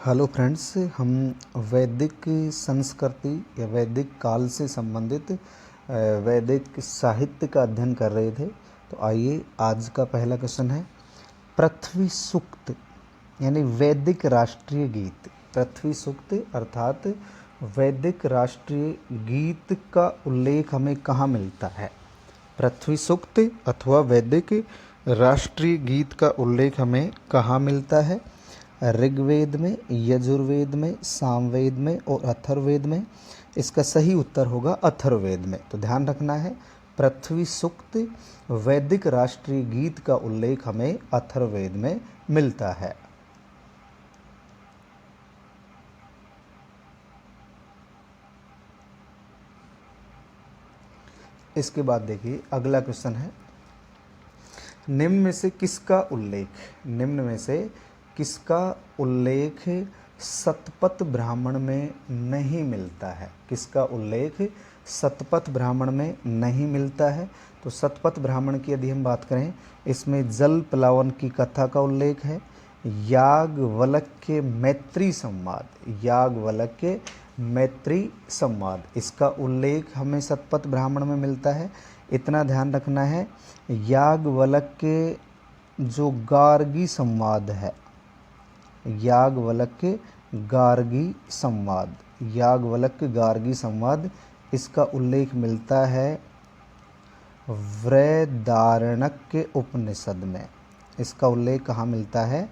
Hello friends, हम वैदिक संस्कृति या वैदिक काल से संबंधित वैदिक साहित्य का अध्ययन कर रहे थे। तो आइए, आज का पहला क्वेश्चन है पृथ्वी सूक्त यानी वैदिक राष्ट्रीय गीत। पृथ्वी सूक्त अर्थात वैदिक राष्ट्रीय गीत का उल्लेख हमें कहाँ मिलता है? पृथ्वी सूक्त अथवा वैदिक राष्ट्रीय गीत का उल्लेख हमें कहाँ मिलता है? ऋग्वेद में, यजुर्वेद में, सामवेद में और अथर्ववेद में। इसका सही उत्तर होगा अथर्ववेद में। तो ध्यान रखना है, पृथ्वी सूक्त वैदिक राष्ट्रीय गीत का उल्लेख हमें अथर्ववेद में मिलता है। इसके बाद देखिए, अगला क्वेश्चन है निम्न में से किसका उल्लेख शतपथ ब्राह्मण में नहीं मिलता है? किसका उल्लेख शतपथ ब्राह्मण में नहीं मिलता है? तो शतपथ ब्राह्मण की यदि हम बात करें, इसमें जल प्लावन की कथा का उल्लेख है, याज्ञवल्क्य मैत्री संवाद, इसका उल्लेख हमें शतपथ ब्राह्मण में मिलता है। इतना ध्यान रखना है, याज्ञवल्क्य जो गार्गी संवाद है, याज्ञवल्क्य गार्गी संवाद, इसका उल्लेख मिलता है बृहदारण्यक उपनिषद में। इसका उल्लेख कहाँ मिलता है?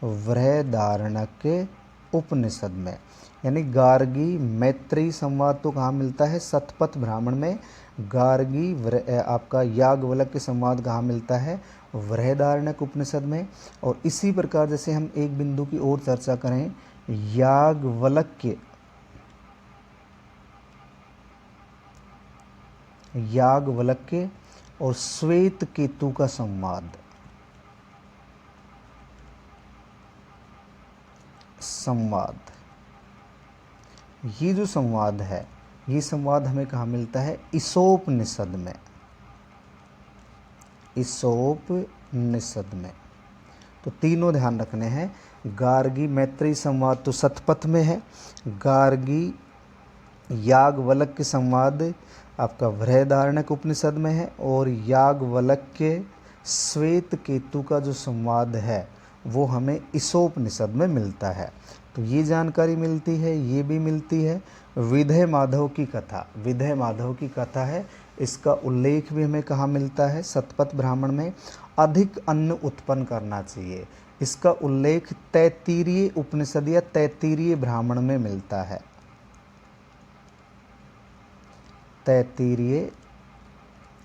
बृहदारण्यक उपनिषद में। यानी गार्गी मैत्री संवाद तो कहाँ मिलता है? शतपथ ब्राह्मण में। गार्गी आपका याज्ञवल्क्य संवाद कहाँ मिलता है? बृहदारण्यक उपनिषद में। और इसी प्रकार जैसे हम एक बिंदु की ओर चर्चा करें, याज्ञवल्क्य और श्वेत केतु का संवाद, ये जो संवाद है, ये संवाद हमें कहाँ मिलता है? ईशोपनिषद में। तो तीनों ध्यान रखने हैं। गार्गी मैत्री संवाद तो शतपथ में है, गार्गी याज्ञवल्क्य संवाद आपका बृहदारण्यक उपनिषद में है, और याज्ञवल्क्य श्वेत केतु का जो संवाद है वो हमें ईशोपनिषद में मिलता है। तो ये जानकारी मिलती है, ये भी मिलती है। विधेय माधव की कथा है, इसका उल्लेख भी हमें कहाँ मिलता है? शतपथ ब्राह्मण में। अधिक अन्न उत्पन्न करना चाहिए, इसका उल्लेख तैत्तिरीय उपनिषद या तैत्तिरीय ब्राह्मण में मिलता है। तैत्तिरीय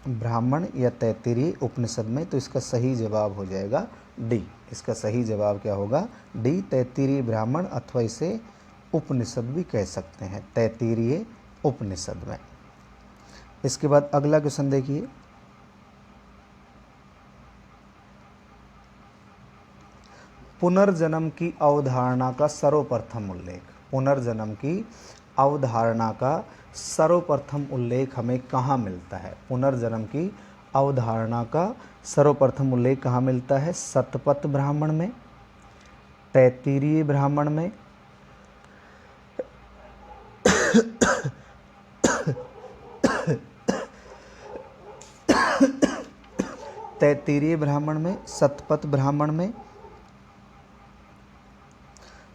ब्राह्मण या तैत्तिरीय उपनिषद में। तो इसका सही जवाब हो जाएगा डी। इसका सही जवाब क्या होगा? डी, तैत्तिरीय ब्राह्मण, अथवा इसे उपनिषद भी कह सकते हैं, तैत्तिरीय उपनिषद में। इसके बाद अगला क्वेश्चन देखिए, पुनर्जन्म की अवधारणा का सर्वप्रथम उल्लेख। पुनर्जन्म की अवधारणा का सर्वप्रथम उल्लेख हमें कहाँ मिलता है? पुनर्जन्म की अवधारणा का सर्वप्रथम उल्लेख कहाँ मिलता है? शतपथ ब्राह्मण में, तैत्तिरीय ब्राह्मण में, तैत्तिरीय ब्राह्मण में, शतपथ ब्राह्मण में।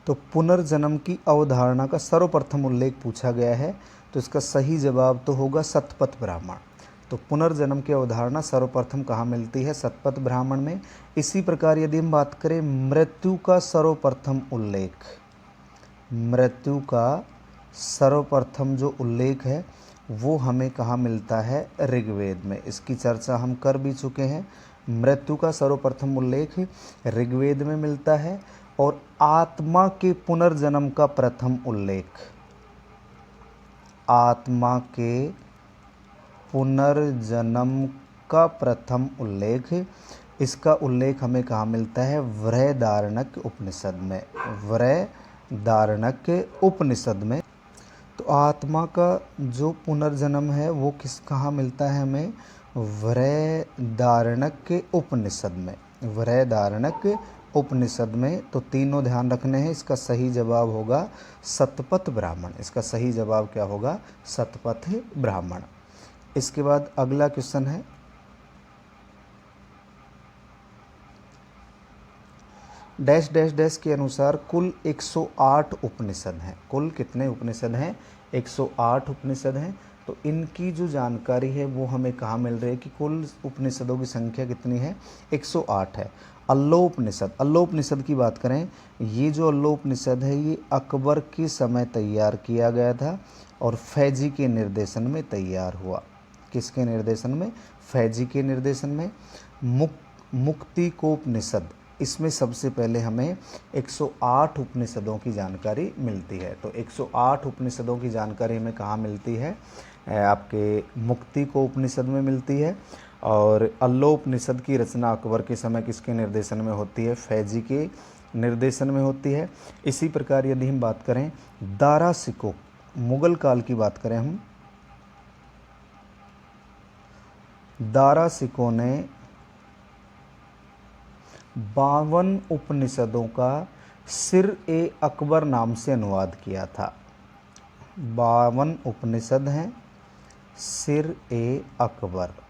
तो पुनर्जन्म की अवधारणा का सर्वप्रथम उल्लेख पूछा गया है, तो इसका सही जवाब तो होगा शतपथ ब्राह्मण। तो पुनर्जन्म की अवधारणा सर्वप्रथम कहाँ मिलती है? शतपथ ब्राह्मण में। इसी प्रकार यदि हम बात करें मृत्यु का सर्वप्रथम जो उल्लेख है वो हमें कहाँ मिलता है? ऋग्वेद में। इसकी चर्चा हम कर भी चुके हैं। मृत्यु का सर्वप्रथम उल्लेख ऋग्वेद में मिलता है। और आत्मा के पुनर्जन्म का प्रथम उल्लेख, इसका उल्लेख हमें कहाँ मिलता है? बृहदारण्यक उपनिषद में। तो आत्मा का जो पुनर्जन्म है वो कहाँ मिलता है हमें? वृहदारण्यक उपनिषद में, वृहदारण्यक उपनिषद में। तो तीनों ध्यान रखने हैं। इसका सही जवाब होगा शतपथ ब्राह्मण। इसका सही जवाब क्या होगा? शतपथ ब्राह्मण। इसके बाद अगला क्वेश्चन है, डैश डैश डैश के अनुसार कुल 108 उपनिषद हैं। कुल कितने उपनिषद हैं? 108 उपनिषद हैं। तो इनकी जो जानकारी है वो हमें कहाँ मिल रही है कि कुल उपनिषदों की संख्या कितनी है? 108 है। अल्लोपनिषद, अल्लोपनिषद की बात करें, ये जो अल्लोपनिषद है ये अकबर के समय तैयार किया गया था और फैजी के निर्देशन में तैयार हुआ। किसके निर्देशन में? फैजी के निर्देशन में। मुक्तिकोपनिषद, इसमें सबसे पहले हमें 108 उपनिषदों की जानकारी मिलती है। तो 108 उपनिषदों की जानकारी हमें कहाँ मिलती है? आपके मुक्ति को उपनिषद में मिलती है। और अल्लोपनिषद की रचना अकबर के समय किसके निर्देशन में होती है? फैजी के निर्देशन में होती है। इसी प्रकार यदि हम बात करें दारा सिको, मुगल काल की बात करें हम, दारा सिको ने 52 उपनिषदों का सिर ए अकबर नाम से अनुवाद किया था। 52 उपनिषद हैं, सिर ए अकबर,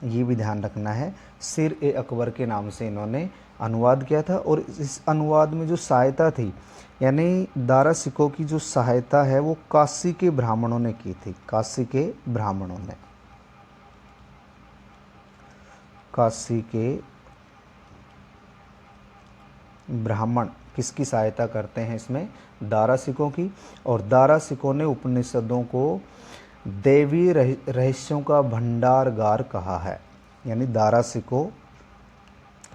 ये भी ध्यान रखना है। सिर ए अकबर के नाम से इन्होंने अनुवाद किया था। और इस अनुवाद में जो सहायता थी, यानी दारा सिको की जो सहायता है वो काशी के ब्राह्मणों ने की थी। काशी के ब्राह्मणों ने, काशी के ब्राह्मण किसकी सहायता करते हैं इसमें? दारा सिको की। और दारा सिको ने उपनिषदों को देवी रहस्यों का भंडारगार कहा है। यानी दारा सिको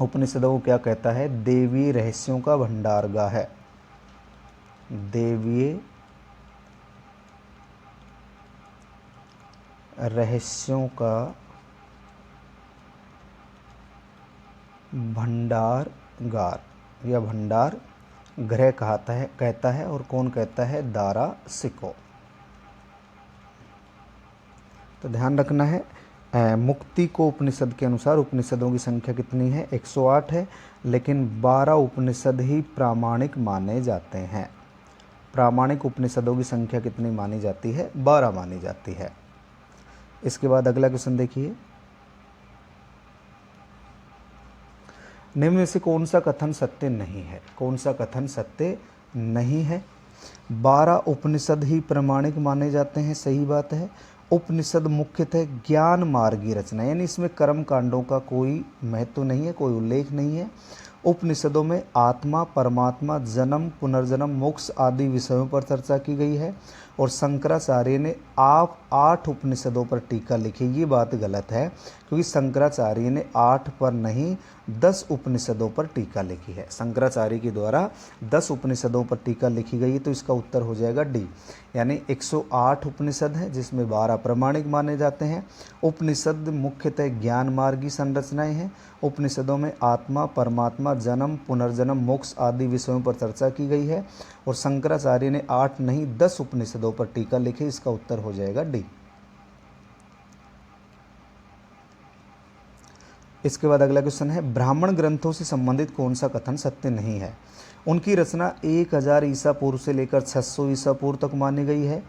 उपनिषदों को क्या कहता है? देवी रहस्यों का भंडारगार है। देवी रहस्यों का भंडारगार या भंडार गृह कहता है। और कौन कहता है? दारा सिको। तो ध्यान रखना है, मुक्ति को उपनिषद के अनुसार उपनिषदों की संख्या कितनी है? 108 है। लेकिन 12 उपनिषद ही प्रामाणिक माने जाते हैं। प्रामाणिक उपनिषदों की संख्या कितनी मानी जाती है? 12 मानी जाती है। इसके बाद अगला क्वेश्चन देखिए, निम्न में से कौन सा कथन सत्य नहीं है? कौन सा कथन सत्य नहीं है? 12 उपनिषद ही प्रामाणिक माने जाते हैं, सही बात है। उपनिषद मुख्यतः ज्ञान मार्गी रचना, यानी इसमें कर्म कांडों का कोई महत्व नहीं है, कोई उल्लेख नहीं है। उपनिषदों में आत्मा, परमात्मा, जन्म, पुनर्जन्म, मोक्ष आदि विषयों पर चर्चा की गई है। और शंकराचार्य ने आप 8 उपनिषदों पर टीका लिखी। ये बात गलत है, क्योंकि शंकराचार्य ने 8 पर नहीं 10 उपनिषदों पर टीका लिखी है। शंकराचार्य के द्वारा 10 उपनिषदों पर टीका लिखी गई। तो इसका उत्तर हो जाएगा डी। यानी 108 उपनिषद हैं, जिसमें 12 प्रामाणिक माने जाते हैं। उपनिषद मुख्यतः ज्ञान मार्गी संरचनाएं हैं। उपनिषदों में आत्मा, परमात्मा, जन्म, पुनर्जन्म, मोक्ष आदि विषयों पर चर्चा की गई है। और शंकराचार्य ने 8 नहीं 10 उपनिषदों पर टीका लिखी। इसका उत्तर हो जाएगा डी। इसके बाद अगला क्वेश्चन है, ब्राह्मण ग्रंथों से संबंधित कौन सा कथन सत्य नहीं है? उनकी रचना 1000 ईसा पूर्व से लेकर 600 ईसा पूर्व तक मानी गई है।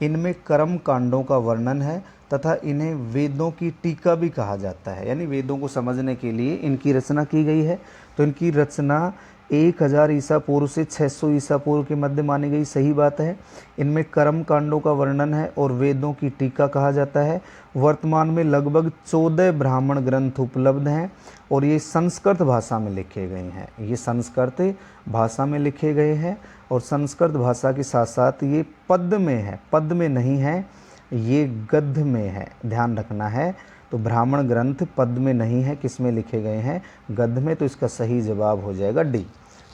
इनमें कर्म कांडों का वर्णन है तथा इन्हें वेदों की टीका भी कहा जाता है। यानी वेदों को समझने के लिए इनकी रचना की गई है। तो इनकी रचना 1000 ईसा पूर्व से 600 ईसा पूर्व के मध्य मानी गई, सही बात है। इनमें कर्म कांडों का वर्णन है और वेदों की टीका कहा जाता है। वर्तमान में लगभग 14 ब्राह्मण ग्रंथ उपलब्ध हैं और ये संस्कृत भाषा में लिखे गए हैं। ये संस्कृत भाषा में लिखे गए हैं और संस्कृत भाषा के साथ साथ ये पद्य में है, पद्य में नहीं है, ये गद्य में है, ध्यान रखना है। तो ब्राह्मण ग्रंथ पद्य में नहीं है, किस में लिखे गए हैं? गद्य में। तो इसका सही जवाब हो जाएगा डी।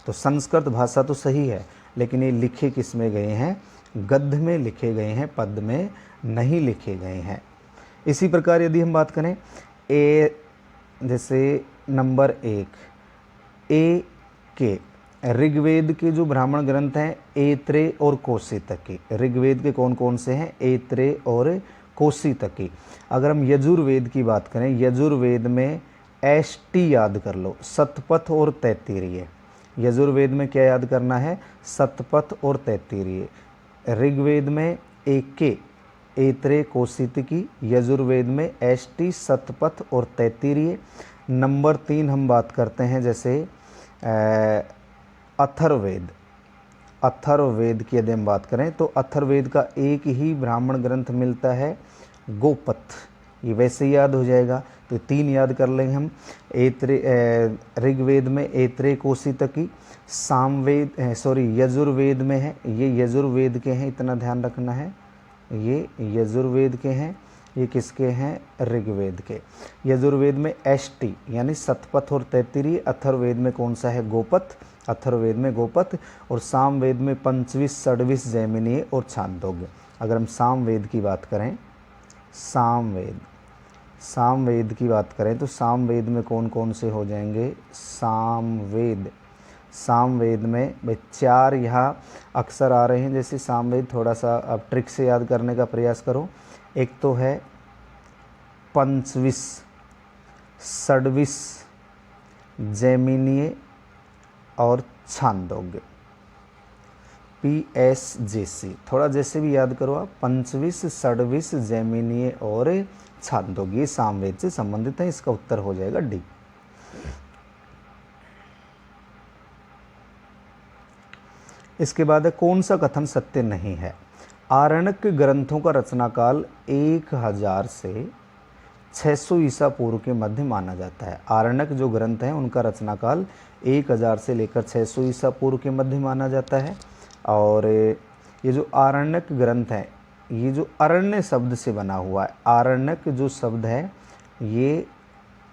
तो संस्कृत भाषा तो सही है, लेकिन ये लिखे किस में गए हैं? गद्य में लिखे गए हैं, पद्य में नहीं लिखे गए हैं। इसी प्रकार यदि हम बात करें जैसे नंबर 1 ए के ऋग्वेद के जो ब्राह्मण ग्रंथ हैं ऐत्रेय और कौशिक के। ऋग्वेद के कौन कौन से हैं? ऐत्रेय और कोसी तक की। अगर हम यजुर्वेद की बात करें, यजुर्वेद में एष्टि याद कर लो, शतपथ और तैत्तिरीय। यजुर्वेद में क्या याद करना है? शतपथ और तैत्तिरीय। ऋग्वेद में एके, ऐत्रेय, कौशितकी। यजुर्वेद में एष्टि, शतपथ और तैत्तिरीय। नंबर 3 हम बात करते हैं जैसे अथर्ववेद। अथर्ववेद की यदि हम बात करें तो अथर्ववेद का एक ही ब्राह्मण ग्रंथ मिलता है, गोपथ। ये वैसे ही याद हो जाएगा, तो 3 याद कर लेंगे हम। ऋग्वेद में ऐत्रेय, कौशितकी। सामवेद यजुर्वेद में है, ये यजुर्वेद के हैं, इतना ध्यान रखना है, ये यजुर्वेद के हैं। ये किसके हैं? ऋग्वेद के। यजुर्वेद में एष्टि यानी शतपथ और तैत्तिरीय। अथर्ववेद में कौन सा है? गोपथ। अथर्ववेद में गोपथ। और सामवेद में पंचविश, षड्विश, जैमिनीय और छांदोग्य। अगर हम सामवेद की बात करें, सामवेद की बात करें तो सामवेद में कौन कौन से हो जाएंगे? सामवेद में भाई 4 यहाँ अक्सर आ रहे हैं, जैसे सामवेद। थोड़ा सा अब ट्रिक से याद करने का प्रयास करो। एक तो है पंचविश, षड्विश, जैमिनीय और छांदोग्य। PSJC, थोड़ा जैसे भी याद करो आप। पंचविश, षड्विश, जैमिनीय और छांदोग्य सामवेद से संबंधित है। इसका उत्तर हो जाएगा डी। इसके बाद है कौन सा कथन सत्य नहीं है? आरण्यक ग्रंथों का रचनाकाल 1000 से 600 ईसा पूर्व के मध्य माना जाता है। आरण्यक जो ग्रंथ हैं उनका रचनाकाल 1000 से लेकर 600 ईसा पूर्व के मध्य माना जाता है। और ये जो आरण्यक ग्रंथ है, ये जो अरण्य शब्द से बना हुआ है, आरण्यक जो शब्द है ये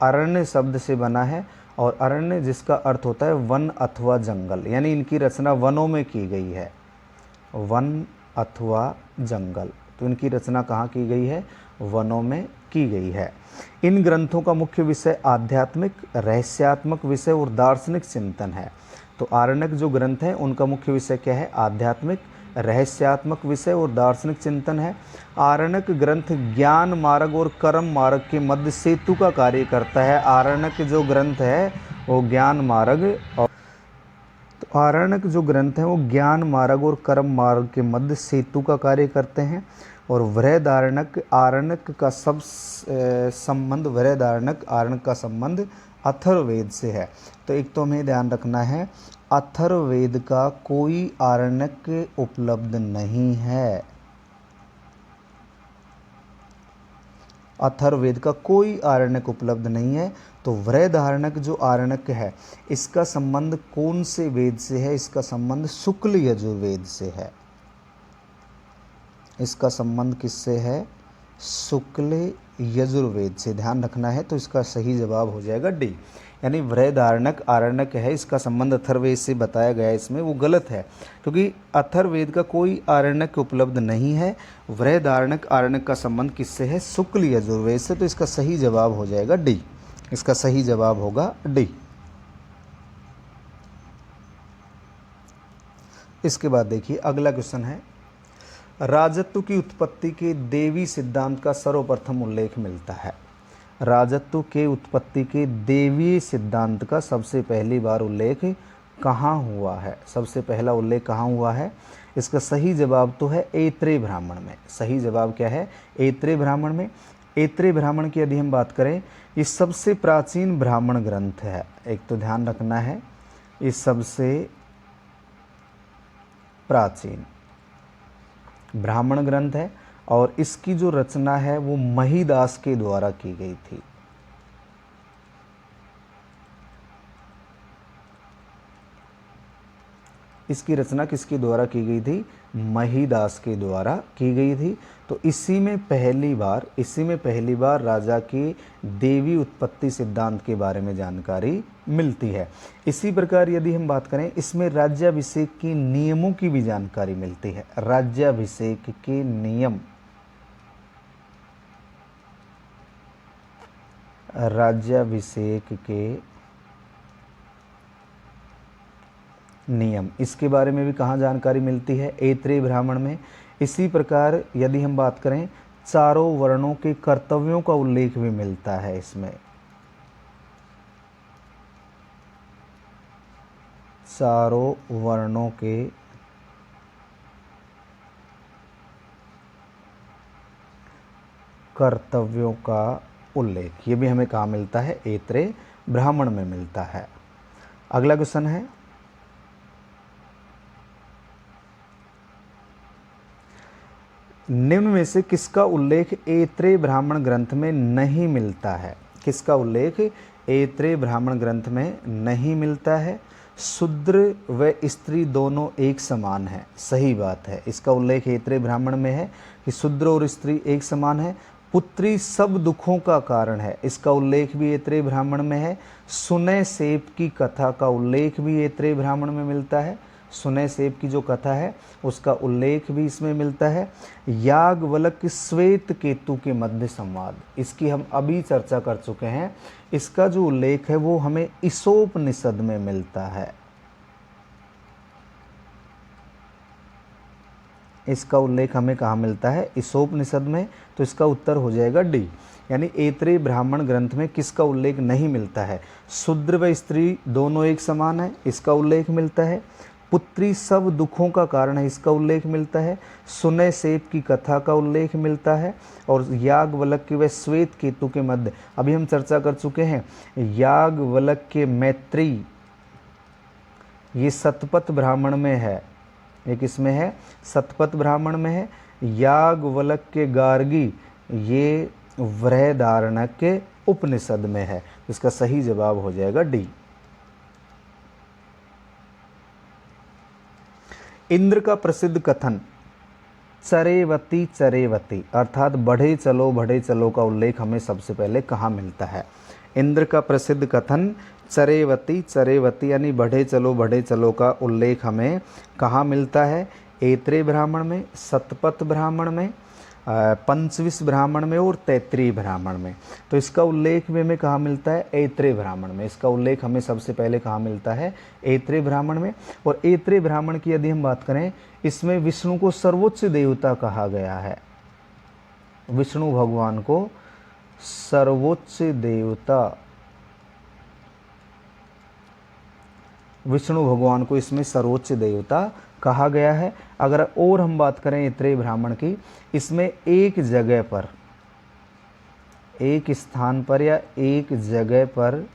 अरण्य शब्द से बना है। और अरण्य जिसका अर्थ होता है वन अथवा जंगल, यानी इनकी रचना वनों में की गई है, वन अथवा जंगल। तो इनकी रचना कहाँ की गई है? वनों में की गई है। इन ग्रंथों का मुख्य विषय आध्यात्मिक, रहस्यात्मक विषय और दार्शनिक चिंतन है। तो आरण्यक जो ग्रंथ हैं उनका मुख्य विषय क्या है? आध्यात्मिक, रहस्यात्मक विषय और दार्शनिक चिंतन है। आरण्यक ग्रंथ ज्ञान मार्ग और कर्म मार्ग के मध्य सेतु का कार्य करता है। आरण्यक जो ग्रंथ है वो ज्ञान मार्ग और आरण्यक जो ग्रंथ हैं वो ज्ञान मार्ग और कर्म मार्ग के मध्य सेतु का कार्य करते हैं। और वृहदारण्यक, आरण्यक का सब संबंध, वृहदारण्यक आरण्यक का संबंध अथर्ववेद से है। तो एक तो हमें ध्यान रखना है, अथर्ववेद का कोई आरण्यक उपलब्ध नहीं है। अथर्ववेद का कोई आरण्यक उपलब्ध नहीं है। तो वृहदारण्यक जो आरण्यक है इसका संबंध कौन से वेद से है? इसका संबंध शुक्ल यजुर्वेद से है। इसका संबंध किससे है? शुक्ल यजुर्वेद से। ध्यान रखना है। तो इसका सही जवाब हो जाएगा डी, यानी वृहदारण्यक आरण्यक है, इसका संबंध अथर्ववेद से बताया गया है, इसमें वो गलत है क्योंकि अथर्ववेद का कोई आरण्यक उपलब्ध नहीं है। वृहदारण्यक आरण्यक का संबंध किससे है? शुक्ल यजुर्वेद से। तो इसका सही जवाब हो जाएगा डी। इसका सही जवाब होगा डी। इसके बाद देखिए अगला क्वेश्चन है, राजत्व की उत्पत्ति के देवी सिद्धांत का सर्वप्रथम उल्लेख मिलता है। राजत्व के उत्पत्ति के देवी सिद्धांत का सबसे पहली बार उल्लेख कहाँ हुआ है? सबसे पहला उल्लेख कहाँ हुआ है? इसका सही जवाब तो है ऐत्रेय ब्राह्मण में। सही जवाब क्या है? ऐत्रेय ब्राह्मण में। ऐत्रेय ब्राह्मण की यदि हम बात करें, ये सबसे प्राचीन ब्राह्मण ग्रंथ है। एक तो ध्यान रखना है, ये सबसे प्राचीन ब्राह्मण ग्रंथ है और इसकी जो रचना है वो महिदास के द्वारा की गई थी। इसकी रचना किसके द्वारा की गई थी? महिदास के द्वारा की गई थी। तो इसी में पहली बार राजा की देवी उत्पत्ति सिद्धांत के बारे में जानकारी मिलती है। इसी प्रकार यदि हम बात करें, इसमें राज्याभिषेक के नियमों की भी जानकारी मिलती है। राज्याभिषेक के नियम, राज्याभिषेक के नियम, इसके बारे में भी कहाँ जानकारी मिलती है? ऐत्रेय ब्राह्मण में। इसी प्रकार यदि हम बात करें चारों वर्णों के कर्तव्यों का उल्लेख भी मिलता है इसमें। चारों वर्णों के कर्तव्यों का उल्लेख, ये भी हमें कहाँ मिलता है? ऐत्रेय ब्राह्मण में मिलता है। अगला क्वेश्चन है, निम्न में से किसका उल्लेख ऐत्रेय ब्राह्मण ग्रंथ में नहीं मिलता है? किसका उल्लेख ऐत्रेय ब्राह्मण ग्रंथ में नहीं मिलता है? शूद्र व स्त्री दोनों एक समान है, सही बात है। इसका उल्लेख ऐत्रेय ब्राह्मण में है कि शूद्र और स्त्री एक समान है। पुत्री सब दुखों का कारण है, इसका उल्लेख भी ऐत्रेय ब्राह्मण में है। सुनय सेप की कथा का उल्लेख भी ऐत्रेय ब्राह्मण में मिलता है। सुनय सेप की जो कथा है उसका उल्लेख भी इसमें मिलता है। याज्ञवल्क्य श्वेत केतु के मध्य संवाद, इसकी हम अभी चर्चा कर चुके हैं। इसका जो उल्लेख है वो हमें ईशोपनिषद में मिलता है। इसका उल्लेख हमें कहाँ मिलता है? ईशोपनिषद में। तो इसका उत्तर हो जाएगा डी, यानी ऐत्रेय ब्राह्मण ग्रंथ में किसका उल्लेख नहीं मिलता है? शूद्र व स्त्री दोनों एक समान है, इसका उल्लेख मिलता है। पुत्री सब दुखों का कारण है, इसका उल्लेख मिलता है। सुनय सेप की कथा का उल्लेख मिलता है। और याज्ञवल्क्य व श्वेत केतु के मध्य, अभी हम चर्चा कर चुके हैं। याज्ञवल्क्य मैत्रेयी ये शतपथ ब्राह्मण में है, ये किसमें है? शतपथ ब्राह्मण में है। याज्ञवल्क्य गार्गी ये बृहदारण्यक उपनिषद में है। इसका सही जवाब हो जाएगा डी। इंद्र का प्रसिद्ध कथन चरेवती चरेवती अर्थात बढ़े चलो का उल्लेख हमें सबसे पहले कहाँ मिलता है? इंद्र का प्रसिद्ध कथन चरेवती चरेवती यानी बढ़े चलो का उल्लेख हमें कहाँ मिलता है? ऐत्रेय ब्राह्मण में, शतपथ ब्राह्मण में, पंचविश ब्राह्मण में और तैत्रीय ब्राह्मण में। तो इसका उल्लेख भी हमें कहाँ मिलता है? ऐत्रेय ब्राह्मण में। इसका उल्लेख हमें सबसे पहले कहाँ मिलता है? ऐत्रेय ब्राह्मण में। और ऐत्रेय ब्राह्मण की यदि हम बात करें, इसमें विष्णु को सर्वोच्च देवता कहा गया है। विष्णु भगवान को सर्वोच्च देवता, विष्णु भगवान को इसमें सर्वोच्च देवता कहा गया है। अगर और हम बात करें ऐत्रेय ब्राह्मण की, इसमें एक जगह पर, एक स्थान पर या एक जगह पर,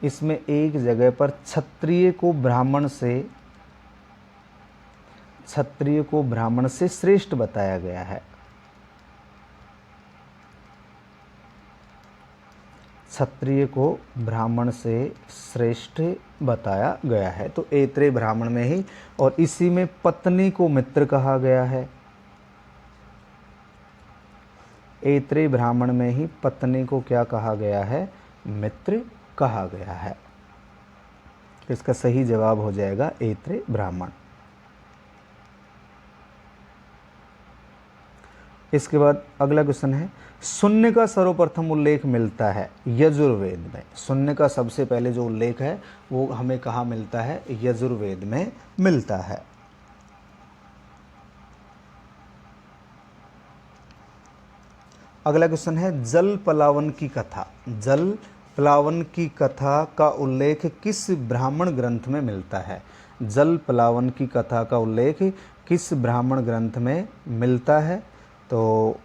इसमें एक जगह पर क्षत्रिय को ब्राह्मण से श्रेष्ठ बताया गया है। क्षत्रिय को ब्राह्मण से श्रेष्ठ बताया गया है, तो ऐत्रेय ब्राह्मण में ही। और इसी में पत्नी को मित्र कहा गया है। ऐत्रेय ब्राह्मण में ही पत्नी को क्या कहा गया है? मित्र कहा गया है। इसका सही जवाब हो जाएगा ऐत्रेय ब्राह्मण। इसके बाद अगला क्वेश्चन है, शून्य का सर्वप्रथम उल्लेख मिलता है यजुर्वेद में। शून्य का सबसे पहले जो उल्लेख है वो हमें कहाँ मिलता है? यजुर्वेद में मिलता है। अगला क्वेश्चन है, जल पलावन की कथा। जल पलावन की कथा का उल्लेख किस ब्राह्मण ग्रंथ में मिलता है? जल पलावन की कथा का उल्लेख किस ब्राह्मण ग्रंथ में मिलता है? तो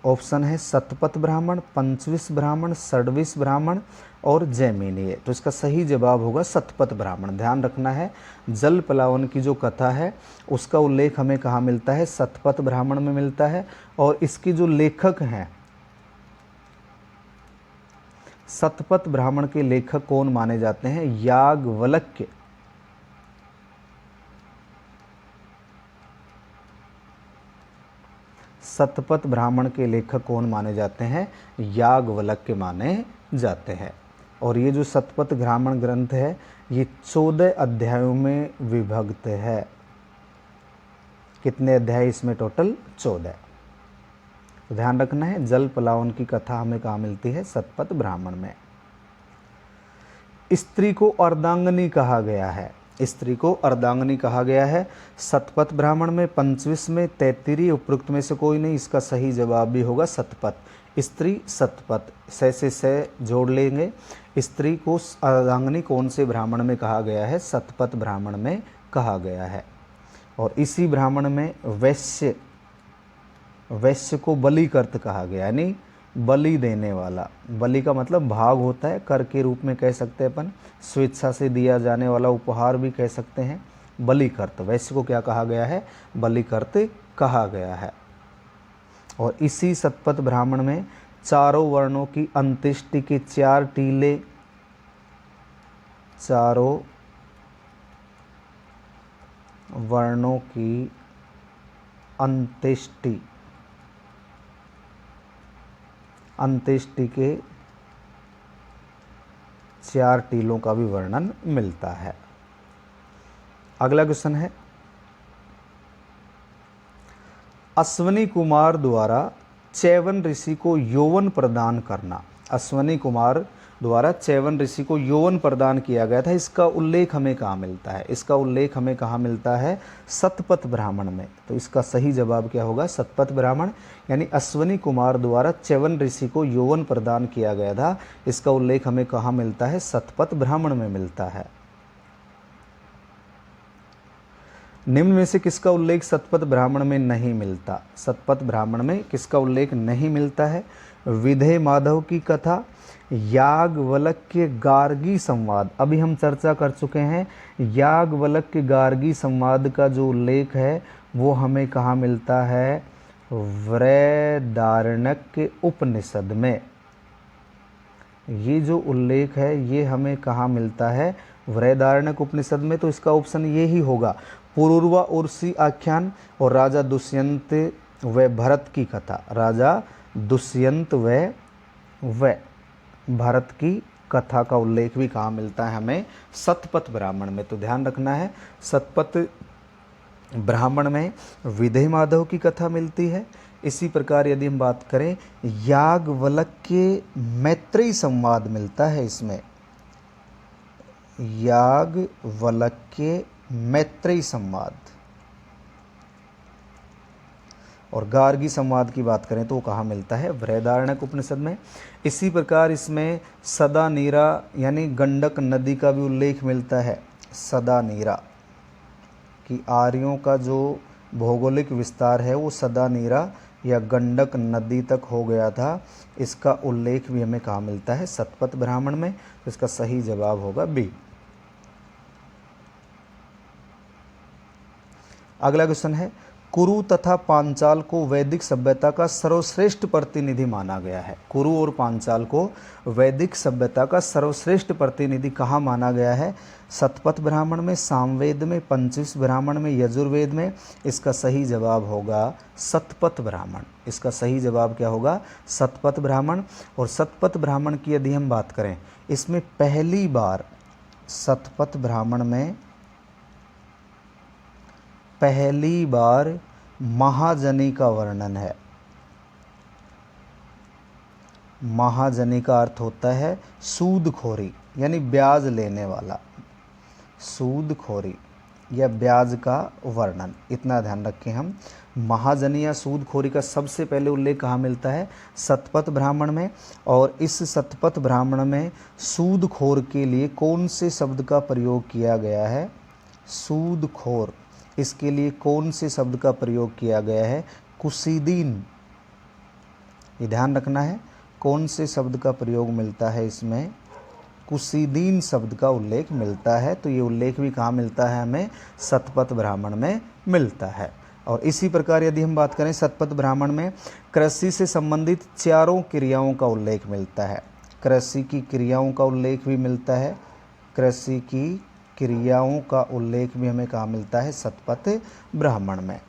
ऑप्शन है शतपथ ब्राह्मण, पंचविश ब्राह्मण, षड्विश ब्राह्मण और जैमिनीय। तो इसका सही जवाब होगा शतपथ ब्राह्मण। ध्यान रखना है, जल पलावन की जो कथा है उसका उल्लेख हमें कहाँ मिलता है? शतपथ ब्राह्मण में मिलता है। और इसके जो लेखक हैं, शतपथ ब्राह्मण के लेखक कौन माने जाते हैं? याज्ञवल्क्य। शतपथ ब्राह्मण के लेखक कौन माने जाते हैं? याज्ञवल्क्य माने जाते हैं। और ये जो शतपथ ब्राह्मण ग्रंथ है ये 14 अध्यायों में विभक्त है। कितने अध्याय इसमें? टोटल 14। तो ध्यान रखना है, जल पलावन की कथा हमें कहाँ मिलती है? शतपथ ब्राह्मण में। स्त्री को अर्धांगिनी कहा गया है। स्त्री को अर्धांगिनी कहा गया है। शतपथ ब्राह्मण में, पंचविश में, तैत्तिरीय उपरोक्त में से कोई नहीं, इसका सही जवाब भी होगा शतपथ। स्त्री शतपथ, से जोड़ लेंगे। स्त्री को अर्धांगिनी कौन से ब्राह्मण में कहा गया है? शतपथ ब्राह्मण में कहा गया है। और इसी ब्राह्मण में वैश्य को बलिकर्त कहा गया, यानी बलि देने वाला। बलि का मतलब भाग होता है, कर के रूप में कह सकते हैं अपन, स्वेच्छा से दिया जाने वाला उपहार भी कह सकते हैं, बलिकर्त। वैश्य को क्या कहा गया है? बलिकर्त कहा गया है। और इसी शतपथ ब्राह्मण में चारों वर्णों की अंत्येष्टि के 4 टीले, चारों वर्णों की अंत्येष्टि के 4 टीलों का भी वर्णन मिलता है। अगला क्वेश्चन है, अश्वनी कुमार द्वारा चैवन ऋषि को यौवन प्रदान करना। अश्वनी कुमार द्वारा चैवन ऋषि को यौवन प्रदान किया गया था, इसका उल्लेख हमें कहाँ मिलता है? इसका उल्लेख हमें कहाँ मिलता है? शतपथ ब्राह्मण में। तो इसका सही जवाब क्या होगा? शतपथ ब्राह्मण, यानी अश्वनी कुमार द्वारा चैवन ऋषि को यौवन प्रदान किया गया था, इसका उल्लेख हमें कहाँ मिलता है? शतपथ ब्राह्मण में मिलता है। निम्न में से किसका उल्लेख शतपथ ब्राह्मण में नहीं मिलता? शतपथ ब्राह्मण में किसका उल्लेख नहीं मिलता है? विधेय माधव की कथा, याज्ञवल्क्य गार्गी संवाद, अभी हम चर्चा कर चुके हैं। याज्ञवल्क्य गार्गी संवाद का जो उल्लेख है वो हमें कहाँ मिलता है? बृहदारण्यक उपनिषद में। ये जो उल्लेख है ये हमें कहाँ मिलता है? बृहदारण्यक उपनिषद में। तो इसका ऑप्शन ये ही होगा, पुरूरवा उर्सी आख्यान और राजा दुष्यंत व भरत की कथा। राजा दुष्यंत व भरत की कथा का उल्लेख भी कहाँ मिलता है हमें? शतपथ ब्राह्मण में। तो ध्यान रखना है, शतपथ ब्राह्मण में विधेय माधव की कथा मिलती है। इसी प्रकार यदि हम बात करें, याज्ञवल्क्य मैत्रेयी संवाद मिलता है इसमें, याज्ञवल्क्य मैत्रेयी संवाद। और गार्गी संवाद की बात करें तो वो कहाँ मिलता है? बृहदारण्यक उपनिषद में। इसी प्रकार इसमें सदा नीरा यानी गंडक नदी का भी उल्लेख मिलता है। सदा नीरा कि आर्यों का जो भौगोलिक विस्तार है वो सदा नीरा या गंडक नदी तक हो गया था, इसका उल्लेख भी हमें कहाँ मिलता है? शतपथ ब्राह्मण में। तो इसका सही जवाब होगा बी। अगला क्वेश्चन है, कुरु तथा पांचाल को वैदिक सभ्यता का सर्वश्रेष्ठ प्रतिनिधि माना गया है। कुरु और पांचाल को वैदिक सभ्यता का सर्वश्रेष्ठ प्रतिनिधि कहाँ माना गया है? शतपथ ब्राह्मण में, सामवेद में, पंचविश ब्राह्मण में, यजुर्वेद में। इसका सही जवाब होगा शतपथ ब्राह्मण। इसका सही जवाब क्या होगा? शतपथ ब्राह्मण। और शतपथ ब्राह्मण की यदि हम बात करें, इसमें पहली बार शतपथ ब्राह्मण में पहली बार महाजनी का वर्णन है। महाजनी का अर्थ होता है सूदखोरी, यानी ब्याज लेने वाला। सूदखोरी या ब्याज का वर्णन, इतना ध्यान रखें हम। महाजनी या सूदखोरी का सबसे पहले उल्लेख कहाँ मिलता है? शतपथ ब्राह्मण में। और इस शतपथ ब्राह्मण में सूदखोर के लिए कौन से शब्द का प्रयोग किया गया है? सूदखोर, इसके लिए कौन से शब्द का प्रयोग किया गया है? कुसीदीन। ये ध्यान रखना है, कौन से शब्द का प्रयोग मिलता है इसमें? कुसीदीन शब्द का उल्लेख मिलता है। तो ये उल्लेख भी कहाँ मिलता है हमें? शतपथ ब्राह्मण में मिलता है। और इसी प्रकार यदि हम बात करें, शतपथ ब्राह्मण में कृषि से संबंधित चारों क्रियाओं का उल्लेख मिलता है। कृषि की क्रियाओं का उल्लेख भी मिलता है। कृषि की क्रियाओं का उल्लेख भी हमें कहाँ मिलता है? शतपथ ब्राह्मण में।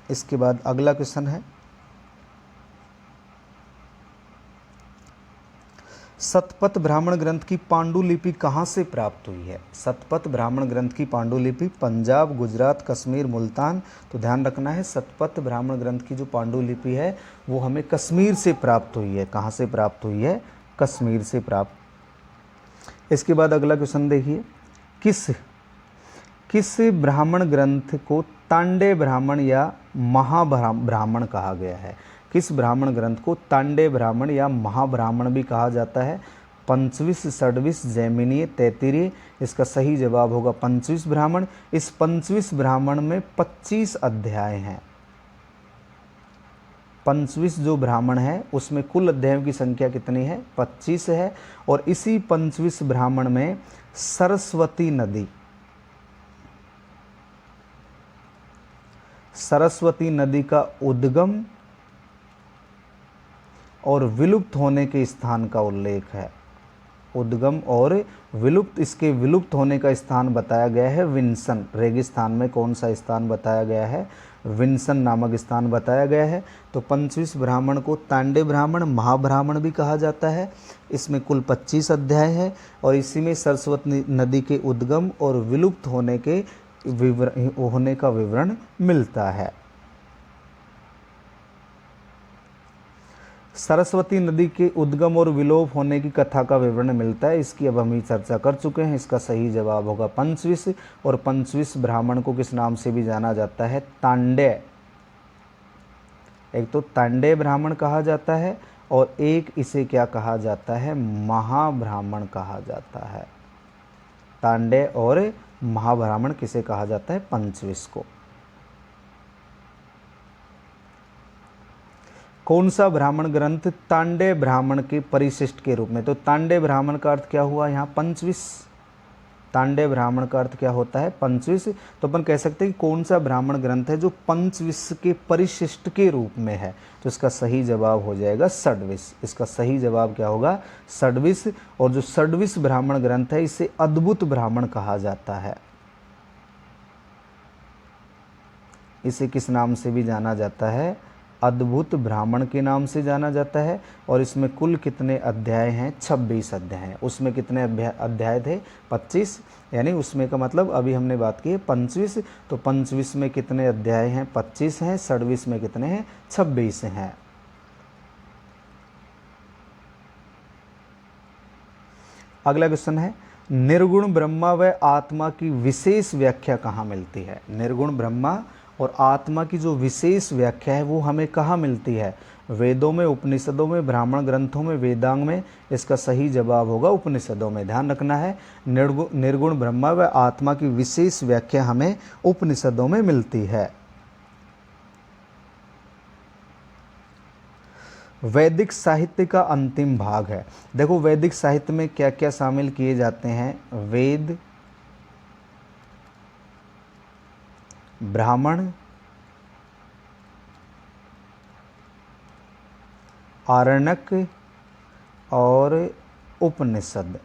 इसके बाद अगला क्वेश्चन है, शतपथ ब्राह्मण ग्रंथ की पांडुलिपि कहाँ से प्राप्त हुई है? शतपथ ब्राह्मण ग्रंथ की पांडुलिपि पंजाब, गुजरात, कश्मीर, मुल्तान। तो ध्यान रखना है, शतपथ ब्राह्मण ग्रंथ की जो पांडुलिपि है वो हमें कश्मीर से प्राप्त हुई है। कहाँ से प्राप्त हुई है? कश्मीर से प्राप्त। इसके बाद अगला क्वेश्चन देखिए, किस ब्राह्मण ग्रंथ को तांडे ब्राह्मण या महाब्राह्मण कहा गया है? किस ब्राह्मण ग्रंथ को तांडे ब्राह्मण या महाब्राह्मण भी कहा जाता है? पंचविश, षड्विश, जैमिनीय, तैत्तिरीय। इसका सही जवाब होगा पंचविश ब्राह्मण। इस पंचविश ब्राह्मण में 25 अध्याय हैं। पंचविश जो ब्राह्मण है उसमें कुल अध्यायों की संख्या कितनी है? 25 है। और इसी पंचविश ब्राह्मण में सरस्वती नदी का उद्गम और विलुप्त होने के स्थान का उल्लेख है। उद्गम और विलुप्त, इसके विलुप्त होने का स्थान बताया गया है विंसन। रेगिस्तान में कौन सा स्थान बताया गया है? विंसन नामक स्थान बताया गया है। तो पंचविश ब्राह्मण को तांडे ब्राह्मण, महाब्राह्मण भी कहा जाता है। इसमें कुल 25 अध्याय है और इसी में सरस्वती नदी के उद्गम और विलुप्त होने का विवरण मिलता है। सरस्वती नदी के उद्गम और विलोप होने की कथा का विवरण मिलता है। इसकी अब हम ही चर्चा कर चुके हैं। इसका सही जवाब होगा पंचविश। और पंचविश ब्राह्मण को किस नाम से भी जाना जाता है? तांडे। एक तो तांडे ब्राह्मण कहा जाता है और एक इसे क्या कहा जाता है? महाब्राह्मण कहा जाता है। तांडे और महाब्राह्मण किसे कहा जाता है? पंचविश को। कौन सा ब्राह्मण ग्रंथ तांडे ब्राह्मण के परिशिष्ट के रूप में? तो तांडे ब्राह्मण का अर्थ क्या हुआ यहाँ? पंचविश। तांडे ब्राह्मण का अर्थ क्या होता है? पंचविश। तो अपन कह सकते हैं कि कौन सा ब्राह्मण ग्रंथ है जो पंचविश के परिशिष्ट के रूप में है? तो इसका सही जवाब हो जाएगा षड्विश। इसका सही जवाब क्या होगा? षड्विश। और जो षड्विश ब्राह्मण ग्रंथ है इसे अद्भुत ब्राह्मण कहा जाता है। इसे किस नाम से भी जाना जाता है? अद्भुत ब्राह्मण के नाम से जाना जाता है। और इसमें कुल कितने अध्याय हैं? 26 अध्याय हैं। उसमें कितने अध्याय थे? 25। यानी उसमें का मतलब अभी हमने बात की है पंचविश। तो पंचविश में कितने अध्याय हैं? 25 हैं। षड्विश में कितने हैं? 26 हैं। अगला क्वेश्चन है, निर्गुण ब्रह्मा व आत्मा की विशेष व्याख्या कहाँ मिलती है? निर्गुण ब्रह्मा और आत्मा की जो विशेष व्याख्या है वो हमें कहाँ मिलती है? वेदों में, उपनिषदों में, ब्राह्मण ग्रंथों में, वेदांग में। इसका सही जवाब होगा उपनिषदों में। ध्यान रखना है, निर्गुण ब्रह्मा व आत्मा की विशेष व्याख्या हमें उपनिषदों में मिलती है। वैदिक साहित्य का अंतिम भाग है। देखो वैदिक साहित्य में क्या क्या शामिल किए जाते हैं? वेद, ब्राह्मण, आरण्यक और उपनिषद।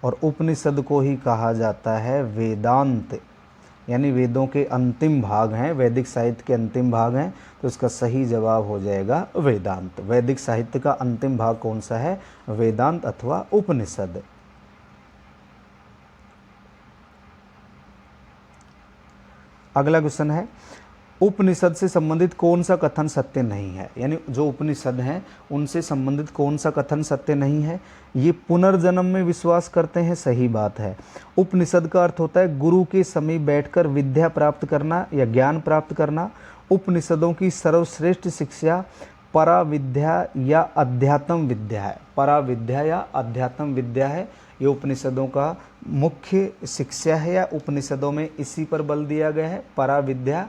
और उपनिषद को ही कहा जाता है वेदांत। यानी वेदों के अंतिम भाग हैं, वैदिक साहित्य के अंतिम भाग हैं। तो इसका सही जवाब हो जाएगा वेदांत। वैदिक साहित्य का अंतिम भाग कौन सा है? वेदांत अथवा उपनिषद। अगला क्वेश्चन है, उपनिषद से संबंधित कौन सा कथन सत्य नहीं है? यानी जो उपनिषद हैं उनसे संबंधित कौन सा कथन सत्य नहीं है? ये पुनर्जन्म में विश्वास करते हैं, सही बात है। उपनिषद का अर्थ होता है गुरु के समीप बैठकर विद्या प्राप्त करना या ज्ञान प्राप्त करना। उपनिषदों की सर्वश्रेष्ठ शिक्षा पराविद्या या अध्यात्म विद्या है। पराविद्या या अध्यात्म विद्या है, ये उपनिषदों का मुख्य शिक्षा है या उपनिषदों में इसी पर बल दिया गया है। पराविद्या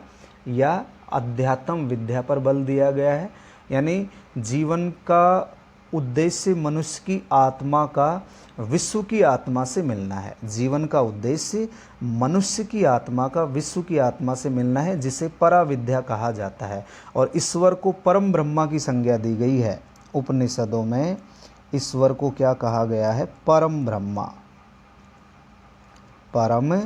या अध्यात्म विद्या पर बल दिया गया है। यानी जीवन का उद्देश्य मनुष्य की आत्मा का विश्व की आत्मा से मिलना है। जीवन का उद्देश्य मनुष्य की आत्मा का विश्व की आत्मा से मिलना है, जिसे पराविद्या कहा जाता है। और ईश्वर को परम ब्रह्मा की संज्ञा दी गई है। उपनिषदों में ईश्वर को क्या कहा गया है? परम ब्रह्मा। परम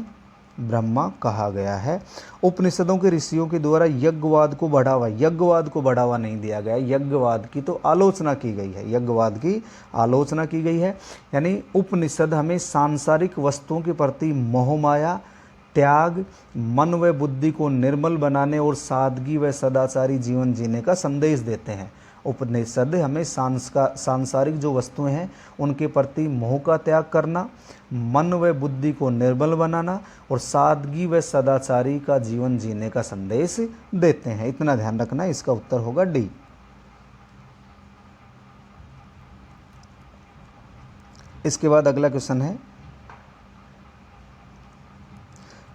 ब्रह्मा कहा गया है। उपनिषदों के ऋषियों के द्वारा यज्ञवाद को बढ़ावा नहीं दिया गया। यज्ञवाद की तो आलोचना की गई है। यज्ञवाद की आलोचना की गई है। यानी उपनिषद हमें सांसारिक वस्तुओं के प्रति मोहमाया, त्याग, मन व बुद्धि को निर्मल बनाने और सादगी व सदाचारी जीवन जीने का संदेश देते हैं। उपनिषद हमें सांसारिक जो वस्तुएं हैं उनके प्रति मोह का त्याग करना, मन व बुद्धि को निर्बल बनाना और सादगी व सदाचारी का जीवन जीने का संदेश देते हैं। इतना ध्यान रखना, इसका उत्तर होगा डी। इसके बाद अगला क्वेश्चन है,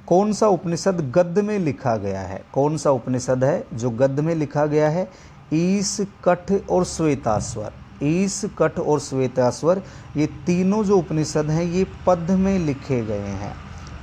कौन सा उपनिषद गद्य में लिखा गया है? कौन सा उपनिषद है जो गद्य में लिखा गया है? ईश, कठ और श्वेताश्वर। ईश, कठ और श्वेताश्वर ये तीनों जो उपनिषद हैं ये पद्य में लिखे गए हैं।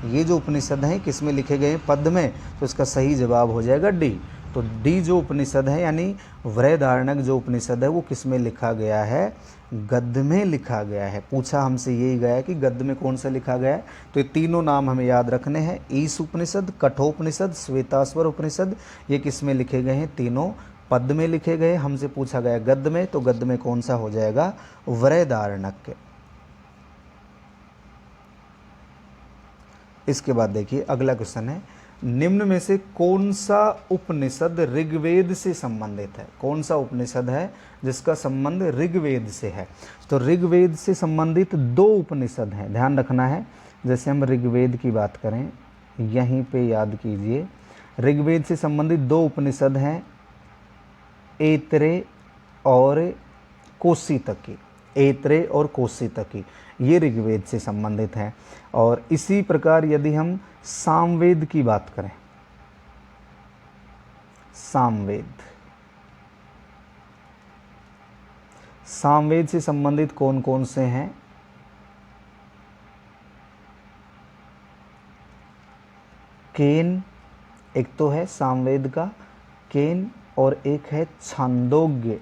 ये जो उपनिषद हैं किस में लिखे गए हैं? पद्य में। तो इसका सही जवाब हो जाएगा डी। तो डी जो उपनिषद है यानी बृहदारण्यक जो उपनिषद है वो किस में लिखा गया है? गद्य में लिखा गया है। पूछा हमसे यही गया कि गद्य में कौन सा लिखा गया है, तो ये तीनों नाम हमें याद रखने हैं। ईश उपनिषद, कठोपनिषद, श्वेताश्वर उपनिषद ये किस में लिखे गए हैं? तीनों पद्य में लिखे गए। हमसे पूछा गया गद्य में, तो गद्य में कौन सा हो जाएगा? बृहदारण्यक। इसके बाद देखिए अगला क्वेश्चन है, निम्न में से कौन सा उपनिषद ऋग्वेद से संबंधित है? कौन सा उपनिषद है जिसका संबंध ऋग्वेद से है? तो ऋग्वेद से संबंधित दो उपनिषद हैं, ध्यान रखना है। जैसे हम ऋग्वेद की बात करें, यहीं पे याद कीजिए, ऋग्वेद से संबंधित दो उपनिषद हैं, ऐतरेय और कौशितकी। ऐतरेय और कौशितकी ये ऋग्वेद से संबंधित हैं। और इसी प्रकार यदि हम सामवेद की बात करें, सामवेद से संबंधित कौन कौन से हैं? केन एक तो है सामवेद का, केन, और एक है छांदोग्य,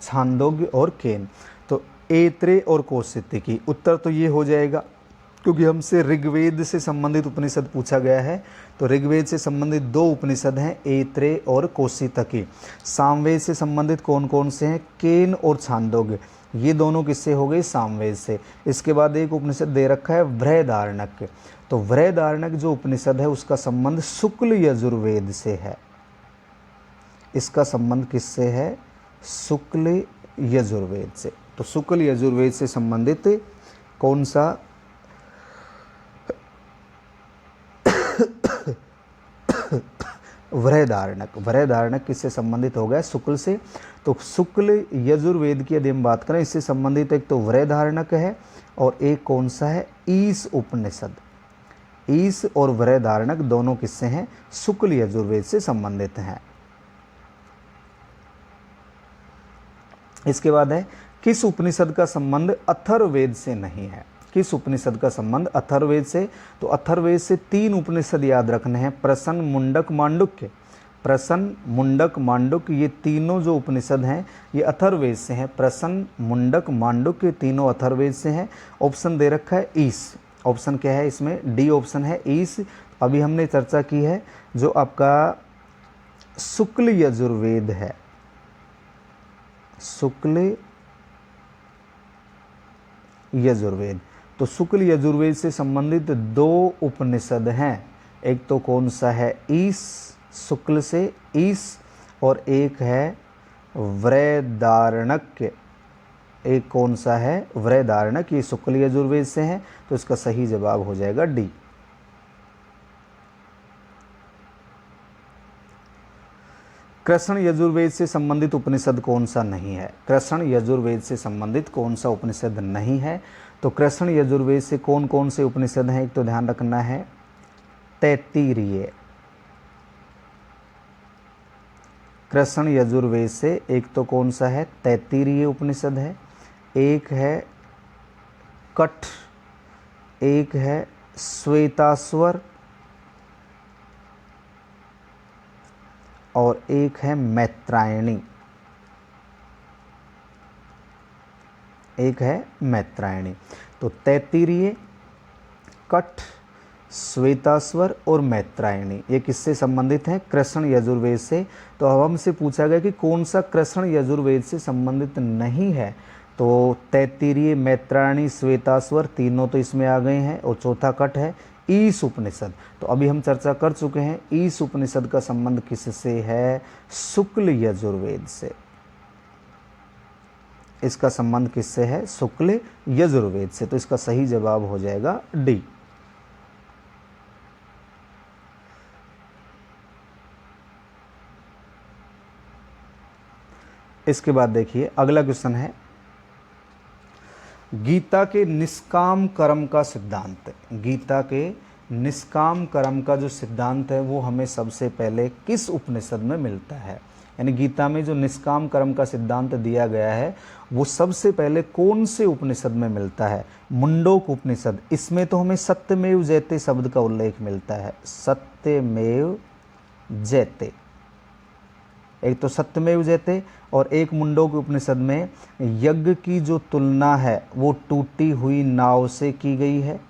छांदोग्य और केन। तो ऐतरेय और कौशितकी उत्तर तो ये हो जाएगा, क्योंकि हमसे ऋग्वेद से संबंधित उपनिषद पूछा गया है। तो ऋग्वेद से संबंधित दो उपनिषद हैं, ऐतरेय और कौशितकी। सामवेद से संबंधित कौन कौन से हैं? केन और छांदोग्य। ये दोनों किससे हो गए? सामवेद से। इसके बाद एक उपनिषद दे रखा है बृहदारण्यक। तो बृहदारण्यक जो उपनिषद है उसका संबंध शुक्ल यजुर्वेद से है। इसका संबंध किससे है? शुक्ल यजुर्वेद से। तो शुक्ल यजुर्वेद से संबंधित कौन सा बृहदारण्यक। बृहदारण्यक किससे संबंधित हो गया? शुक्ल से। तो शुक्ल यजुर्वेद की यदि हम बात करें, इससे संबंधित एक तो बृहदारण्यक है और एक कौन सा है? ईश उपनिषद। ईश और बृहदारण्यक दोनों किससे हैं? शुक्ल यजुर्वेद से संबंधित हैं। इसके बाद है, किस उपनिषद का संबंध अथर्ववेद से नहीं है? किस उपनिषद का संबंध अथर्ववेद से? तो अथर्ववेद से तीन उपनिषद याद रखने हैं, प्रसन, मुंडक, मांडुक्य। प्रसन, मुंडक, मांडुक्य ये तीनों जो उपनिषद हैं ये अथर्ववेद से हैं। प्रसन, मुंडक, मांडुक्य तीनों अथर्ववेद से हैं। ऑप्शन दे रखा है ईश। ऑप्शन क्या है इसमें? डी ऑप्शन है ईश। अभी हमने चर्चा की है जो आपका शुक्ल यजुर्वेद है, शुक्ल यजुर्वेद। तो शुक्ल यजुर्वेद से संबंधित दो उपनिषद हैं, एक तो कौन सा है? ईश, शुक्ल से ईश, और एक है बृहदारण्यक। एक कौन सा है? बृहदारण्यक। ये शुक्ल यजुर्वेद से है, तो इसका सही जवाब हो जाएगा डी। कृष्ण यजुर्वेद से संबंधित उपनिषद कौन सा नहीं है? कृष्ण यजुर्वेद से संबंधित कौन सा उपनिषद नहीं है? तो कृष्ण यजुर्वेद से कौन कौन से उपनिषद हैं? एक तो ध्यान रखना है तैत्तिरीय। कृष्ण यजुर्वेद से एक तो कौन सा है? तैत्तिरीय उपनिषद है। एक है कठ, एक है श्वेताश्वर, और एक है मैत्रायणी। एक है मैत्रायणी। तो तैत्तिरीय, कठ, श्वेताश्वर और मैत्रायणी ये किससे संबंधित हैं? कृष्ण यजुर्वेद से। तो अब हमसे पूछा गया कि कौन सा कृष्ण यजुर्वेद से संबंधित नहीं है? तो तैत्तिरीय, मैत्रायणी, श्वेताश्वर तीनों तो इसमें आ गए हैं, और चौथा कठ है, ईश उपनिषद। तो अभी हम चर्चा कर चुके हैं, ईश उपनिषद का संबंध किससे है? शुक्ल यजुर्वेद से। इसका संबंध किससे है? शुक्ल यजुर्वेद से। तो इसका सही जवाब हो जाएगा डी। इसके बाद देखिए अगला क्वेश्चन है, गीता के निष्काम कर्म का सिद्धांत। गीता के निष्काम कर्म का जो सिद्धांत है वो हमें सबसे पहले किस उपनिषद में मिलता है? यानी गीता में जो निष्काम कर्म का सिद्धांत दिया गया है वो सबसे पहले कौन से उपनिषद में मिलता है? मुंडोक उपनिषद। इसमें तो हमें सत्यमेव जयते शब्द का उल्लेख मिलता है, सत्यमेव जयते। एक तो सत्यमेव जयते और एक मुंडोक उपनिषद में यज्ञ की जो तुलना है वो टूटी हुई नाव से की गई है।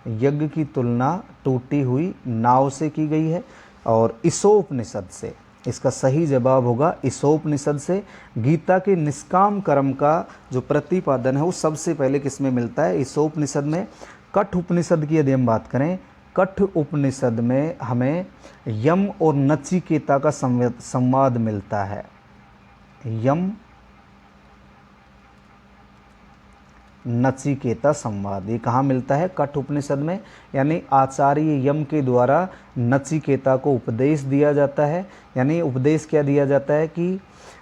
यज्ञ की तुलना टूटी हुई नाव से की गई है। और ईशोपनिषद से, इसका सही जवाब होगा ईशोपनिषद से। गीता के निष्काम कर्म का जो प्रतिपादन है वो सबसे पहले किस में मिलता है? ईशोपनिषद में। कठ उपनिषद की यदि हम बात करें, कठ उपनिषद में हमें यम और नचिकेता का संवाद मिलता है। यम नचिकेता संवाद, ये कहाँ मिलता है? कठ उपनिषद में। यानी आचार्य यम के द्वारा नचिकेता को उपदेश दिया जाता है। यानी उपदेश क्या दिया जाता है कि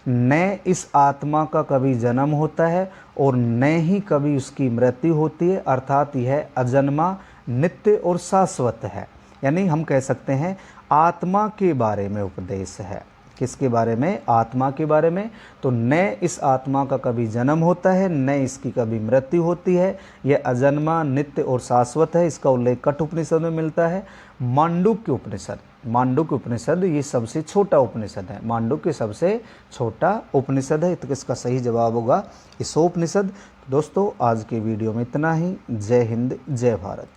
न इस आत्मा का कभी जन्म होता है और न ही कभी उसकी मृत्यु होती है, अर्थात यह अजन्मा, नित्य और शाश्वत है। यानी हम कह सकते हैं आत्मा के बारे में उपदेश है। किसके बारे में? आत्मा के बारे में। तो न इस आत्मा का कभी जन्म होता है, न इसकी कभी मृत्यु होती है, यह अजन्मा, नित्य और शाश्वत है। इसका उल्लेख कठ उपनिषद में मिलता है। मांडुक्य उपनिषद, मांडुक्य उपनिषद ये सबसे छोटा उपनिषद है। मांडुक्य सबसे छोटा उपनिषद है। तो इसका सही जवाब होगा ईशोपनिषद। दोस्तों आज के वीडियो में इतना ही। जय हिंद, जय भारत।